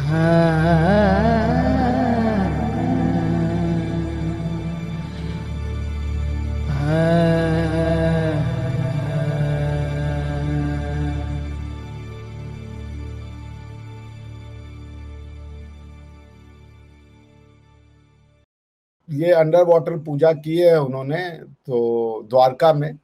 ये under water पूजा की है उन्होंने तो द्वारका में।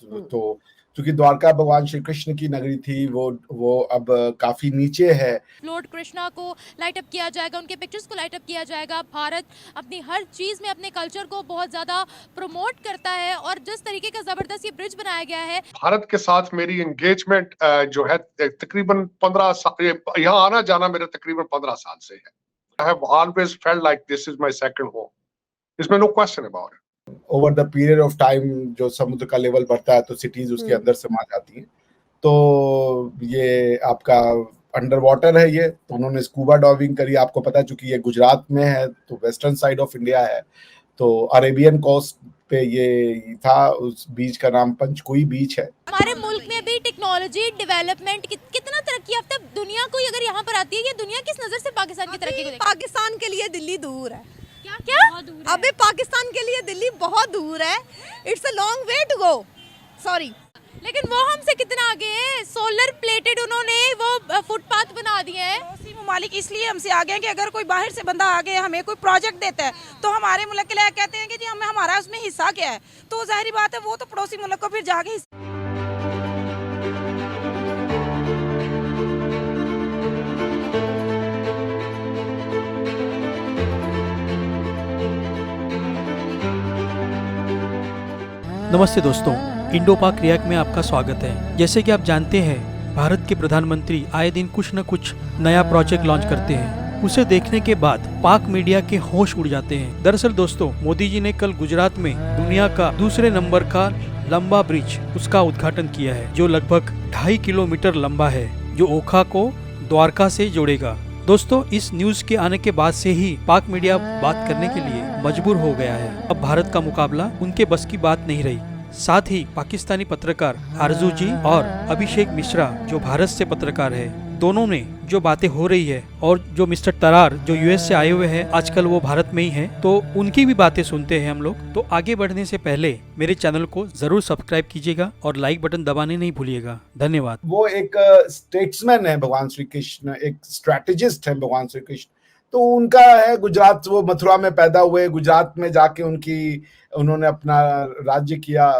तो क्योंकि द्वारका भगवान श्री कृष्ण की नगरी थी, वो अब काफी नीचे है। लॉर्ड कृष्णा को लाइट अप किया जाएगा, उनके पिक्चर्स को लाइट अप किया जाएगा। भारत अपनी हर चीज में अपने कल्चर को बहुत ज्यादा प्रमोट करता है और जिस तरीके का जबरदस्त ये ब्रिज बनाया गया है। भारत के साथ मेरी एंगेजमेंट जो है तकरीबन 15 साल, यहाँ आना जाना मेरा तकरीबन 15 साल से है। I have always felt like this is my second home. इसमें no question about it. Over the period of time जो समुद्र का लेवल बढ़ता है तो सिटीज उसके अंदर समा जाती हैं। तो ये आपका अंडर वाटर है ये, तो उन्होंने स्कूबा डाइविंग करी। आपको पता है चूंकि ये गुजरात में है तो वेस्टर्न साइड ऑफ इंडिया है, तो अरेबियन कोस्ट पे ये था। उस बीच का नाम पंचकुई बीच है। हमारे मुल्क में भी टेक्नोलॉजी डेवलपमेंट कितना तरक्की याफ्ता दुनिया कोई अगर यहाँ पर आती है, ये दुनिया किस नजर से पाकिस्तान की तरक्की को देखती है? पाकिस्तान के लिए दिल्ली दूर है। क्या अबे पाकिस्तान के लिए दिल्ली बहुत दूर है। It's a long way to go. Sorry, लेकिन वो हमसे कितना आगे है। सोलर प्लेटेड उन्होंने वो फुटपाथ बना दिए हैं। पड़ोसी ममालिक इसलिए हमसे आगे हैं कि अगर कोई बाहर से बंदा आगे हमें कोई प्रोजेक्ट देता है तो हमारे मुल्क के लिए कहते हैं कि जी हमें हमारा उसमें हिस्सा क्या है। तो जाहिर बात है वो तो पड़ोसी मुल्क को फिर जाके नमस्ते दोस्तों, इंडो पाक रिएक्ट में आपका स्वागत है। जैसे कि आप जानते हैं, भारत के प्रधानमंत्री आए दिन कुछ न कुछ नया प्रोजेक्ट लॉन्च करते हैं। उसे देखने के बाद पाक मीडिया के होश उड़ जाते हैं। दरअसल दोस्तों, मोदी जी ने कल गुजरात में दुनिया का दूसरे नंबर का लंबा ब्रिज उसका उद्घाटन किया है, जो लगभग 2.5 किलोमीटर लंबा है, जो ओखा को द्वारका से जोड़ेगा। दोस्तों, इस न्यूज के आने के बाद से ही पाक मीडिया बात करने के लिए मजबूर हो गया है। अब भारत का मुकाबला उनके बस की बात नहीं रही। साथ ही पाकिस्तानी पत्रकार आरजू जी और अभिषेक मिश्रा जो भारत से पत्रकार है, दोनों ने जो बातें हो रही है और जो मिस्टर तरार जो यूएस से आए हुए हैं, आजकल वो भारत में ही हैं, तो उनकी भी बातें सुनते हैं हम लोग। तो आगे बढ़ने से पहले मेरे चैनल को जरूर सब्सक्राइब कीजिएगा और लाइक बटन दबाने नहीं भूलिएगा। धन्यवाद। वो एक स्टेट्समैन है भगवान श्री कृष्ण, एक स्ट्रैटेजिस्ट है भगवान श्री कृष्ण। तो उनका है गुजरात, वो मथुरा में पैदा हुए, गुजरात में जाके उन्होंने अपना राज्य किया,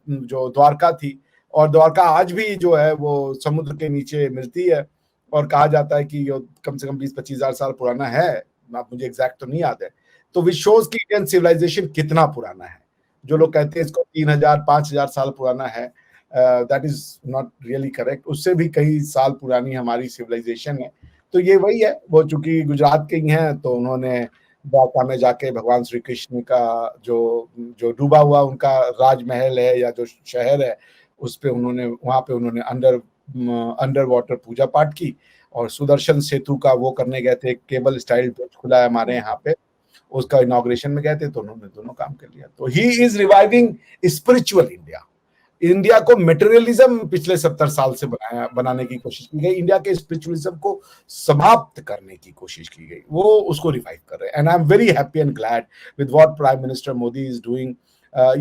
जो द्वारका थी। और द्वारका आज भी जो है वो समुद्र के नीचे मिलती है और कहा जाता है कि कम से कम 20-25 हजार साल पुराना है। अब मुझे एग्जैक्ट तो नहीं याद है। तो विच शोज की इंडियन सिविलाइजेशन कितना पुराना है। जो लोग कहते हैं इसको 3000-5000 साल पुराना है, that is not really correct. उससे भी कई साल पुरानी हमारी सिविलाइजेशन है। तो ये वही है, वो चूंकि गुजरात के ही हैं तो उन्होंने द्वारका में जाके भगवान श्री कृष्ण का जो डूबा हुआ उनका राजमहल है या जो शहर है, उस पे वहां पे उन्होंने अंडर वाटर पूजा पाठ की। और सुदर्शन सेतु का वो करने गए थे, केबल स्टाइल ब्रिज खुला है हमारे यहाँ पे, उसका इनॉग्रेशन में गए थे। तो उन्होंने दोनों काम कर लिया। तो he is reviving spiritual India. India को मटेरियलिज्म पिछले 70 साल से बनाने की कोशिश की गई। इंडिया के स्पिरिचुअलिज्म को समाप्त करने की कोशिश की गई, वो उसको रिवाइव कर रहे हैं। And I am very happy and glad with what prime minister Modi is doing.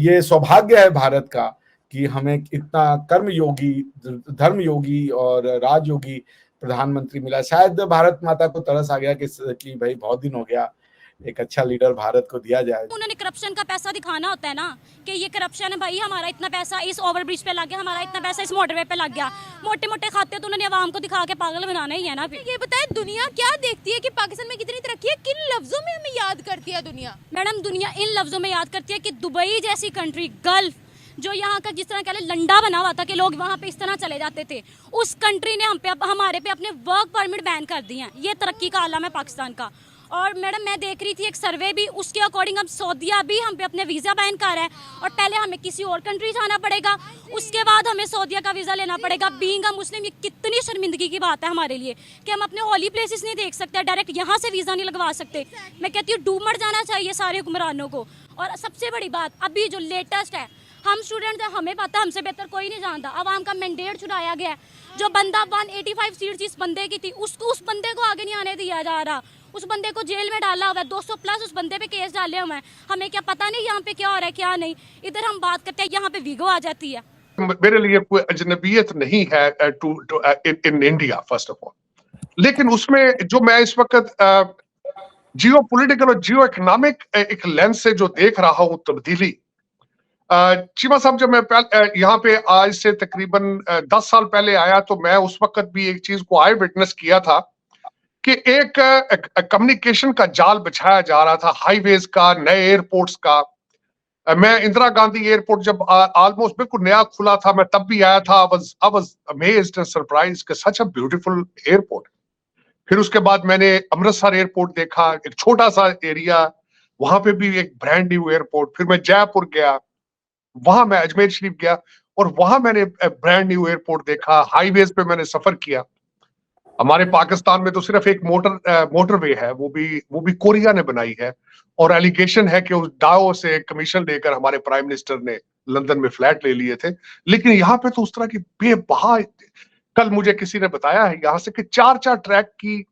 ये सौभाग्य है भारत का कि हमें इतना कर्मयोगी, धर्मयोगी और राजयोगी प्रधानमंत्री मिला। शायद भारत माता को तरस आ गया कि भाई बहुत दिन हो गया, एक अच्छा लीडर भारत को दिया जाए। उन्होंने करप्शन का पैसा दिखाना होता है ना, कि ये करप्शन है भाई, हमारा इतना पैसा इस ओवरब्रिज पे लग गया, हमारा इतना पैसा इस मोटरवे पे लग गया। मोटे मोटे खाते तो उन्होंने आवाम को दिखा के पागल बनाना ही है ना। ये बताए दुनिया क्या देखती है कि पाकिस्तान में कितनी तरक्की है? किन लफ्जों में हमें याद करती है दुनिया? मैडम, दुनिया इन लफ्जों में याद करती है कि दुबई जैसी कंट्री, गल्फ, जो यहाँ का जिस तरह कह लंडा बना हुआ था कि लोग वहाँ पे इस तरह चले जाते थे, उस कंट्री ने हमारे पे अपने वर्क परमिट बैन कर दिए हैं। ये तरक्की का आलम है पाकिस्तान का। और मैडम, मैं देख रही थी एक सर्वे भी, उसके अकॉर्डिंग अब सऊदीया भी हम पे अपने वीज़ा बैन कर रहा है। और पहले हमें किसी और कंट्री जाना पड़ेगा, उसके बाद हमें सऊदीया का वीज़ा लेना पड़ेगा। बीइंग अ मुस्लिम, ये कितनी शर्मिंदगी की बात है हमारे लिए कि हम अपने हॉली प्लेसेस नहीं देख सकते, डायरेक्ट यहाँ से वीज़ा नहीं लगवा सकते। मैं कहती हूँ डूब मर जाना चाहिए सारे हुक्मरानों को। और सबसे बड़ी बात अभी जो लेटेस्ट है, हम स्टूडेंट हैं, हमें पता, हमसे बेहतर कोई नहीं जानता। अवाम का मैंडेट छुड़ाया गया है। जो बंदा 185 सीट्स इस बंदे की थी, उस बंदे को आगे नहीं आने नहीं दिया जा रहा, उस बंदे को जेल में डाला हुआ है, 200 प्लस उस बंदे पे केस डाले हुए हैं। हमें क्या पता नहीं यहाँ पे क्या हो रहा है क्या नहीं। इधर हम बात करते हैं, यहाँ पे वीगो आ जाती है। मेरे लिए कोई अजनबियत नहीं है in India first of all, लेकिन उसमें जो मैं इस वक्त जियो पॉलिटिकल और जियो इकोनॉमिक एक लेंस से जो देख रहा हूं तब्दीली, चीमा साहब जब मैं यहाँ पे आज से तकरीबन 10 साल पहले आया तो मैं उस वक्त भी एक चीज को आई विटनेस किया था कि एक कम्युनिकेशन का जाल बिछाया जा रहा था, हाईवेज का, नए एयरपोर्ट्स का। मैं इंदिरा गांधी एयरपोर्ट जब ऑलमोस्ट बिल्कुल नया खुला था, मैं तब भी आया था। I was amazed and surprised कि सच अ ब्यूटीफुल एयरपोर्ट। फिर उसके बाद मैंने अमृतसर एयरपोर्ट देखा, एक छोटा सा एरिया, वहां पे भी एक ब्रांड न्यू एयरपोर्ट। फिर मैं जयपुर गया, वहां मैं अजमेर शरीफ गया और वहां मैंने ब्रांड न्यू एयरपोर्ट देखा। हाईवेज पे मैंने सफर किया। हमारे पाकिस्तान में तो सिर्फ एक मोटरवे है, वो भी कोरिया ने बनाई है, और एलिगेशन है कि उस डाओ से कमीशन लेकर हमारे प्राइम मिनिस्टर ने लंदन में फ्लैट ले लिए थे। लेकिन यहाँ पे तो उस तरह की बेबहा, कल मुझे किसी ने बताया है यहाँ से कि 4-4 ट्रैक की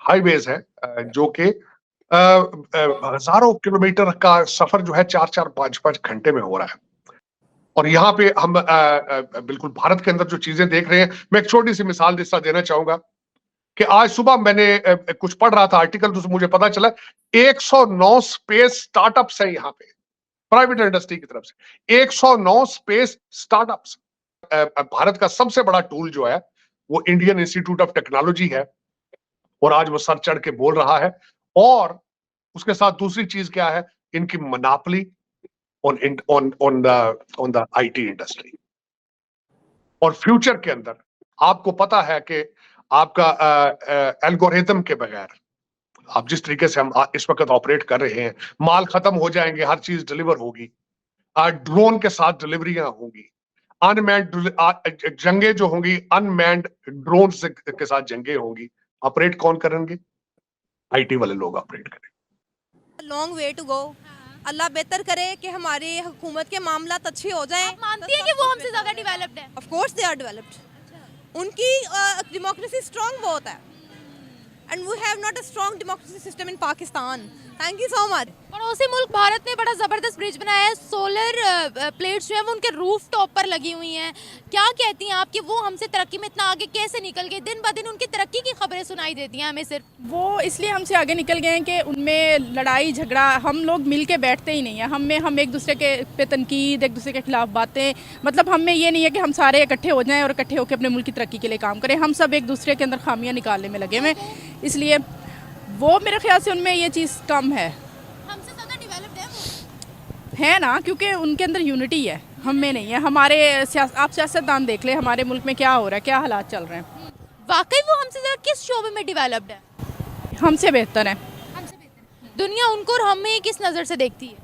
हाईवेज है, जो कि हजारों किलोमीटर का सफर जो है 4-4, 5-5 घंटे में हो रहा है। और यहाँ पे हम बिल्कुल भारत के अंदर जो चीजें देख रहे हैं, मैं एक छोटी सी मिसाल जिसका देना चाहूंगा कि आज सुबह मैंने कुछ पढ़ रहा था आर्टिकल, तो मुझे पता चला 109 स्पेस स्टार्टअप्स है यहाँ पे प्राइवेट इंडस्ट्री की तरफ से। 109 स्पेस स्टार्टअप्स। भारत का सबसे बड़ा टूल जो है वो इंडियन इंस्टीट्यूट ऑफ टेक्नोलॉजी है, और आज वो सर चढ़ के बोल रहा है। और उसके साथ दूसरी चीज क्या है, इनकी monopoly on the IT industry. और फ्यूचर के अंदर आपको पता है कि आपका एल्गोरिथम के बगैर आप जिस तरीके से हम इस वक्त ऑपरेट कर रहे हैं, माल खत्म हो जाएंगे, हर चीज डिलीवर होगी, ड्रोन के साथ डिलीवरियां होंगी, अनमैन्ड जंगे जो होंगी, अनमैन्ड ड्रोन के साथ जंगे होंगी। ऑपरेट कौन करेंगे? IT वाले लोग ऑपरेट करेंगे। लॉन्ग वे टू गो। अल्लाह बेहतर करे कि हमारी हुकूमत के मामला अच्छे हो जाएं। आप मानती हैं कि वो हमसे ज्यादा डेवलप्ड है? Of course they are developed. उनकी डेमोक्रेसी स्ट्रांग बहुत है, and we have not a strong democracy system in Pakistan. Thank you so much. पड़ोसी मुल्क भारत ने बड़ा जबरदस्त ब्रिज बनाया है। सोलर प्लेट्स जो है वो उनके रूफ टॉप पर लगी हुई हैं। क्या कहती हैं आप कि वो हमसे तरक्की में इतना आगे कैसे निकल गए? दिन ब दिन उनकी तरक्की की खबरें सुनाई देती हैं हमें सिर्फ। वो इसलिए हमसे आगे निकल गए हैं कि उनमें लड़ाई झगड़ा, हम लोग मिल के बैठते ही नहीं है। हम एक दूसरे के पे तनकीद, एक दूसरे के खिलाफ बातें, मतलब हम में ये नहीं है कि हम सारे इकट्ठे हो जाएं और इकट्ठे होकर अपने मुल्क की तरक्की के लिए काम करें। हम सब एक दूसरे के अंदर खामियां निकालने में लगे हुए, इसलिए वो मेरे ख्याल से उनमें ये चीज़ कम है। हमसे ज्यादा डेवलप्ड है वो, है ना, क्योंकि उनके अंदर यूनिटी है, हम में नहीं है। हमारे आप सियासतदान देख ले, हमारे मुल्क में क्या हो रहा है, क्या हालात चल रहे हैं। वाकई वो हमसे ज्यादा किस शोबे में डेवलप्ड है? हमसे बेहतर है। हमसे बेहतर। दुनिया उनको और हमें किस नज़र से देखती है?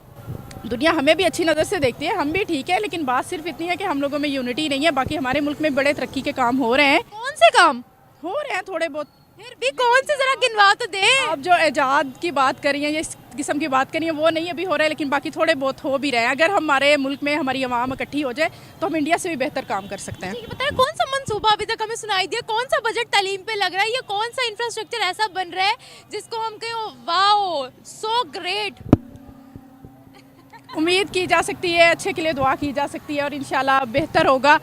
दुनिया हमें भी अच्छी नज़र से देखती है, हम भी ठीक है, लेकिन बात सिर्फ इतनी है कि हम लोगों में यूनिटी नहीं है। बाकी हमारे मुल्क में बड़े तरक्की के काम हो रहे हैं। कौन से काम हो रहे हैं? थोड़े बहुत। फिर भी कौन से जरा गिनवा तो दे। आप जो एजाद की बात करी है, इस किस्म की बात करी है, वो नहीं अभी हो रहा है, लेकिन बाकी थोड़े बहुत हो भी रहे हैं। अगर हमारे मुल्क में हमारी आवाम इकट्ठी हो जाए तो हम इंडिया से भी बेहतर काम कर सकते हैं। बताए कौन सा मंसूबा अभी तक हमें सुनाई दिया? कौन सा बजट तालीम पे लग रहा है? या कौन सा इंफ्रास्ट्रक्चर ऐसा बन रहा है जिसको हम कहें वाओ सो ग्रेट? उम्मीद की जा सकती है, अच्छे के लिए दुआ की जा सकती है और इंशाल्लाह बेहतर होगा।